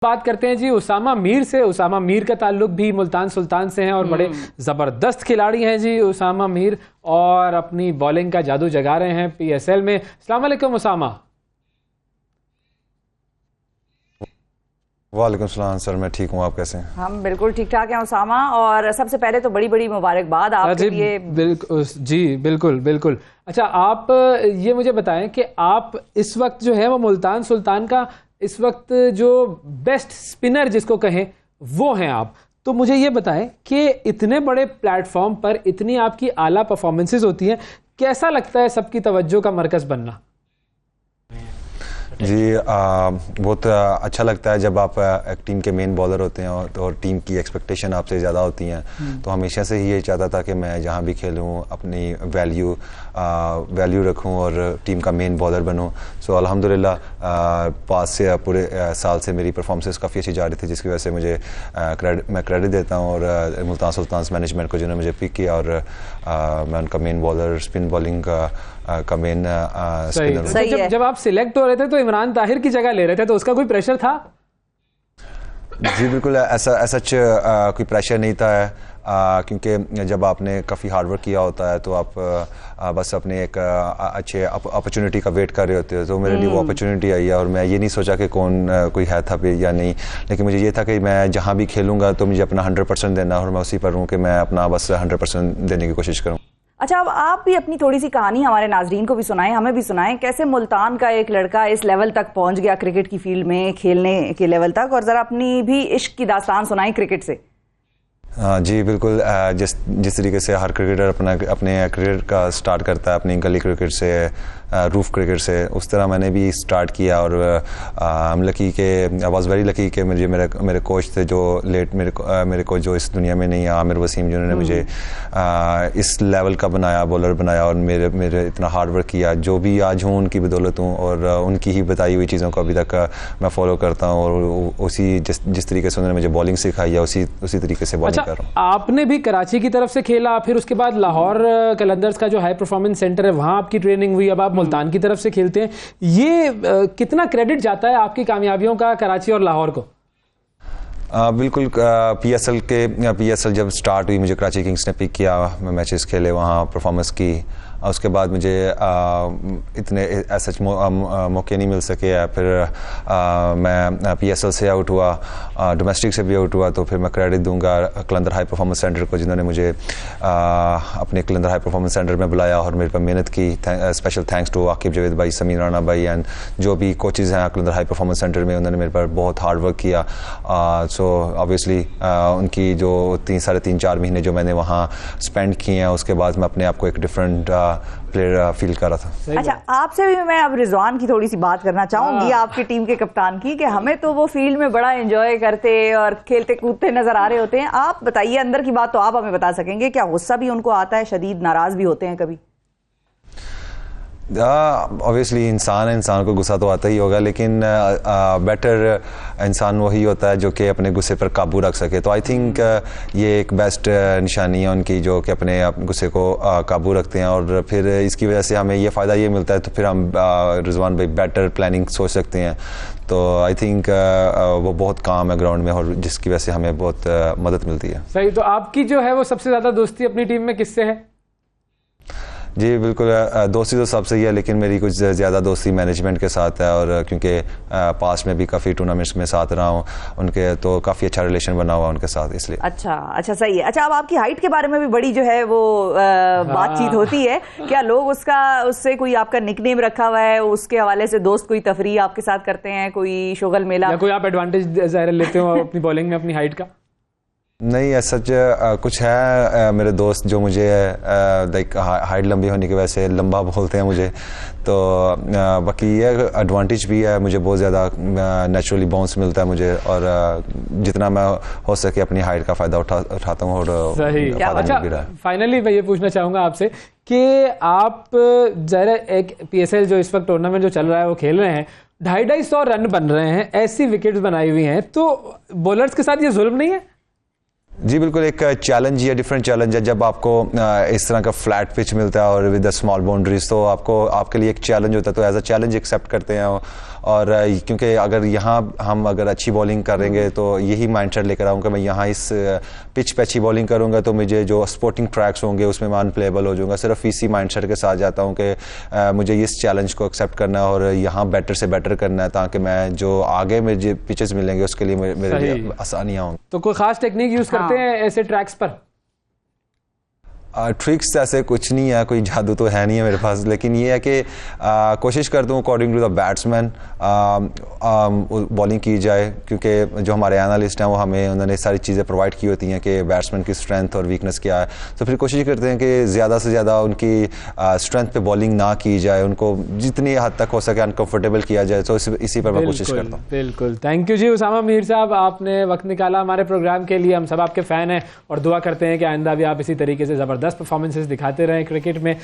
बात करते हैं जी उसामा मीर से। उसामा मीर का ताल्लुक भी मुल्तान सुल्तान से है और बड़े ज़बरदस्त खिलाड़ी हैं जी उसामा मीर, और अपनी बॉलिंग का जादू जगा रहे हैं PSL में। अस्सलाम वालेकुम उसामा। वालेकुम सलाम सर, मैं ठीक हूँ, आप कैसे हैं? हम बिल्कुल ठीक ठाक हैं उसामा, और सबसे पहले तो बड़ी बड़ी मुबारकबाद आपके लिए। बिल्कुल बिल्कुल। अच्छा, आप ये मुझे बताएं कि आप इस वक्त जो है वो मुल्तान सुल्तान का इस वक्त जो बेस्ट स्पिनर जिसको कहें वो हैं आप। तो मुझे ये बताएं कि इतने बड़े प्लेटफॉर्म पर इतनी आपकी आला परफॉर्मेंसेज होती हैं, कैसा लगता है सबकी तवज्जो का मरकज़ बनना? जी बहुत अच्छा लगता है जब आप एक टीम के मेन बॉलर होते हैं और टीम की एक्सपेक्टेशन आपसे ज़्यादा होती हैं। तो हमेशा से ही ये चाहता था कि मैं जहाँ भी खेलूँ अपनी वैल्यू रखूँ और टीम का मेन बॉलर बनूँ। सो अल्हम्दुलिल्लाह पास से पूरे साल से मेरी परफॉर्मेंस काफ़ी अच्छी जा रही थी, जिसकी वजह से मुझे मैं क्रेडिट देता हूँ और मुल्तान सुल्तान मैनेजमेंट को जिन्होंने मुझे पिक किया, और मैं उनका मेन बॉलर स्पिन बॉलिंग का मेन स्पिनर। जब आप सिलेक्ट हो रहे थे तो इमरान ताहिर की जगह ले रहे थे, तो उसका कोई प्रेशर था? जी बिल्कुल, ऐसा कोई प्रेशर नहीं था, क्योंकि जब आपने काफ़ी हार्डवर्क किया होता है तो आप बस अपने एक अच्छे अपॉर्चुनिटी का वेट कर रहे होते हो। तो मेरे लिए वो अपॉर्चुनिटी आई है और मैं ये नहीं सोचा कि कोई है था भी या नहीं, लेकिन मुझे ये था कि मैं जहाँ भी खेलूँगा तो मुझे अपना 100% देना, और मैं उसी पर हूँ कि मैं अपना बस 100% देने की कोशिश करूँ। अच्छा, अब आप भी अपनी थोड़ी सी कहानी हमारे नाजरीन को भी सुनाएं, हमें भी सुनाएं, कैसे मुल्तान का एक लड़का इस लेवल तक पहुंच गया क्रिकेट की फील्ड में खेलने के लेवल तक, और ज़रा अपनी भी इश्क की दास्तान सुनाएं क्रिकेट से। जी बिल्कुल, जिस तरीके से हर क्रिकेटर अपने क्रिकेट का स्टार्ट करता है अपनी गली क्रिकेट से, रूफ क्रिकेट से, उस तरह मैंने भी स्टार्ट किया। और आई वाज वेरी लकी कि मेरे कोच थे जो मेरे कोच जो इस दुनिया में नहीं है, आमिर वसीम, जिन्होंने मुझे इस लेवल का बॉलर बनाया और मेरे इतना हार्ड वर्क किया। जो भी आज हूँ उनकी बदौलत हूँ, और उनकी ही बताई हुई चीज़ों को अभी तक मैं फॉलो करता हूँ, और उसी जिस तरीके से उन्होंने मुझे बॉलिंग सिखाई है उसी तरीके से बॉलिंग कर रहा हूँ। आपने भी कराची की तरफ से खेला, फिर उसके बाद लाहौर कलंदर्स का जो हाई परफॉर्मेंस सेंटर है वहाँ आपकी ट्रेनिंग हुई, अब आप मुल्तान की तरफ से खेलते हैं। ये कितना क्रेडिट जाता है आपकी कामयाबियों का कराची और लाहौर को? बिल्कुल, PSL जब स्टार्ट हुई, मुझे कराची किंग्स ने पिक किया, मैं मैचेस खेले, वहाँ परफॉर्मेंस की। उसके बाद मुझे इतने ऐसे मौके नहीं मिल सके, फिर मैं PSL से आउट हुआ, डोमेस्टिक से भी आउट हुआ। तो फिर मैं क्रेडिट दूंगा कलंदर हाई परफॉर्मेंस सेंटर को, जिन्होंने मुझे अपने कलंदर हाई परफॉर्मेंस सेंटर में बुलाया और मेरे पर मेहनत की। Special thanks to Aqib Javed भाई, समीर राना भाई, एंड जो भी कोचेज़ हैं कलंदर हाई परफॉर्मेंस सेंटर में, उन्होंने मेरे पर बहुत हार्ड वर्क किया। सो ऑब्वियसली उनकी जो 3-4 महीने जो मैंने वहाँ स्पेंड किए हैं, उसके बाद मैं अपने आप को एक डिफरेंट प्लेयर फील कर रहा था। अच्छा, आपसे भी मैं अब रिजवान की थोड़ी सी बात करना चाहूंगी, आपकी टीम के कप्तान की, कि हमें तो वो फील्ड में बड़ा एंजॉय करते और खेलते कूदते नजर आ रहे होते हैं। आप बताइए, अंदर की बात तो आप हमें बता सकेंगे, क्या गुस्सा भी उनको आता है, शदीद नाराज भी होते हैं कभी? ऑब्वियसली इंसान को गुस्सा तो आता ही होगा, लेकिन बेटर इंसान वही होता है जो कि अपने गुस्से पर काबू रख सके। तो आई थिंक ये एक बेस्ट निशानी है उनकी, जो कि अपने गुस्से को काबू रखते हैं, और फिर इसकी वजह से हमें ये फ़ायदा ये मिलता है, तो फिर हम रिजवान भाई बेटर प्लानिंग सोच सकते हैं। तो आई थिंक वो बहुत काम है ग्राउंड में, और जिसकी वजह से हमें बहुत मदद मिलती है। सही। तो आपकी जो है वो सबसे ज़्यादा दोस्ती अपनी टीम में किससे है? जी बिल्कुल, दोस्ती तो सबसे ही है, लेकिन मेरी कुछ ज़्यादा दोस्ती मैनेजमेंट के साथ है, और क्योंकि पास में भी काफ़ी टूर्नामेंट्स में साथ रहा हूँ उनके, तो काफ़ी अच्छा रिलेशन बना हुआ उनके साथ, इसलिए। अच्छा सही है। अच्छा, अब आपकी हाइट के बारे में भी बड़ी जो है वो बातचीत होती है, क्या लोग उससे कोई आपका निकनेम रखा हुआ है, उसके हवाले से दोस्त कोई तफरी आपके साथ करते हैं, कोई शुगल मेला, या कोई आप एडवांटेज ज़ाहिर लेते हो अपनी बॉलिंग में अपनी हाइट का? नहीं, ऐसा कुछ है। मेरे दोस्त जो मुझे लाइक हाइट लंबी होने की वजह से लंबा बोलते हैं मुझे, तो बाकी ये एडवांटेज भी है, मुझे बहुत ज़्यादा नेचुरली बाउंस मिलता है मुझे, और जितना मैं हो सके अपनी हाइट का फ़ायदा उठाता हूँ, और सही। अच्छा, फाइनली मैं ये पूछना चाहूँगा आपसे कि आप ज़रा एक PSL जो इस वक्त टूर्नामेंट जो चल रहा है वो खेल रहे हैं, 250 रन बन रहे हैं, ऐसी विकेट्स बनाई हुई हैं, तो बॉलर्स के साथ ये जुल्म नहीं है? जी बिल्कुल, एक चैलेंज या डिफरेंट चैलेंज है जब आपको इस तरह का फ्लैट पिच मिलता है और विद द स्मॉल बाउंड्रीज, तो आपके लिए एक चैलेंज होता है, तो एज अ चैलेंज एक्सेप्ट करते हैं। और क्योंकि अगर यहाँ हम अगर अच्छी बॉलिंग करेंगे तो यही माइंडसेट लेकर आऊँगा, मैं यहाँ इस पिच पे अच्छी बॉलिंग करूँगा तो मुझे जो स्पोर्टिंग ट्रैक्स होंगे उसमें मैं अनप्लेएबल हो जाऊँगा। सिर्फ इसी माइंडसेट के साथ जाता हूँ कि मुझे इस चैलेंज को एक्सेप्ट करना है और यहाँ बेटर से बेटर करना है, ताकि मैं जो आगे मुझे पिचेस मिलेंगे उसके लिए मेरे लिए आसानियाँ होंगी। तो कोई खास टेक्निक यूज करते हैं ऐसे ट्रैक्स पर? ट्रिक्स ऐसे कुछ नहीं है, कोई जादू तो है नहीं है मेरे पास, लेकिन ये है कि कोशिश करता हूँ according to the batsman bowling की जाए, क्योंकि जो हमारे एनालिस्ट हैं वो उन्होंने सारी चीज़ें प्रोवाइड की होती हैं कि बैट्समैन की स्ट्रेंथ और वीकनेस क्या है, तो फिर कोशिश करते हैं कि ज़्यादा से ज़्यादा उनकी स्ट्रेंथ पे बॉलिंग ना की जाए, उनको जितनी हद तक हो सके अनकम्फर्टेबल किया जाए, तो इसी पर मैं कोशिश करता हूँ। बिल्कुल, थैंक यू जी उसामा मीर साहब, आपने वक्त निकाला हमारे प्रोग्राम के लिए। हम सब आपके फ़ैन हैं और दुआ करते हैं कि आइंदा भी आप इसी तरीके से ज़बरदस्त परफॉर्मेंसेस दिखाते रहें क्रिकेट में।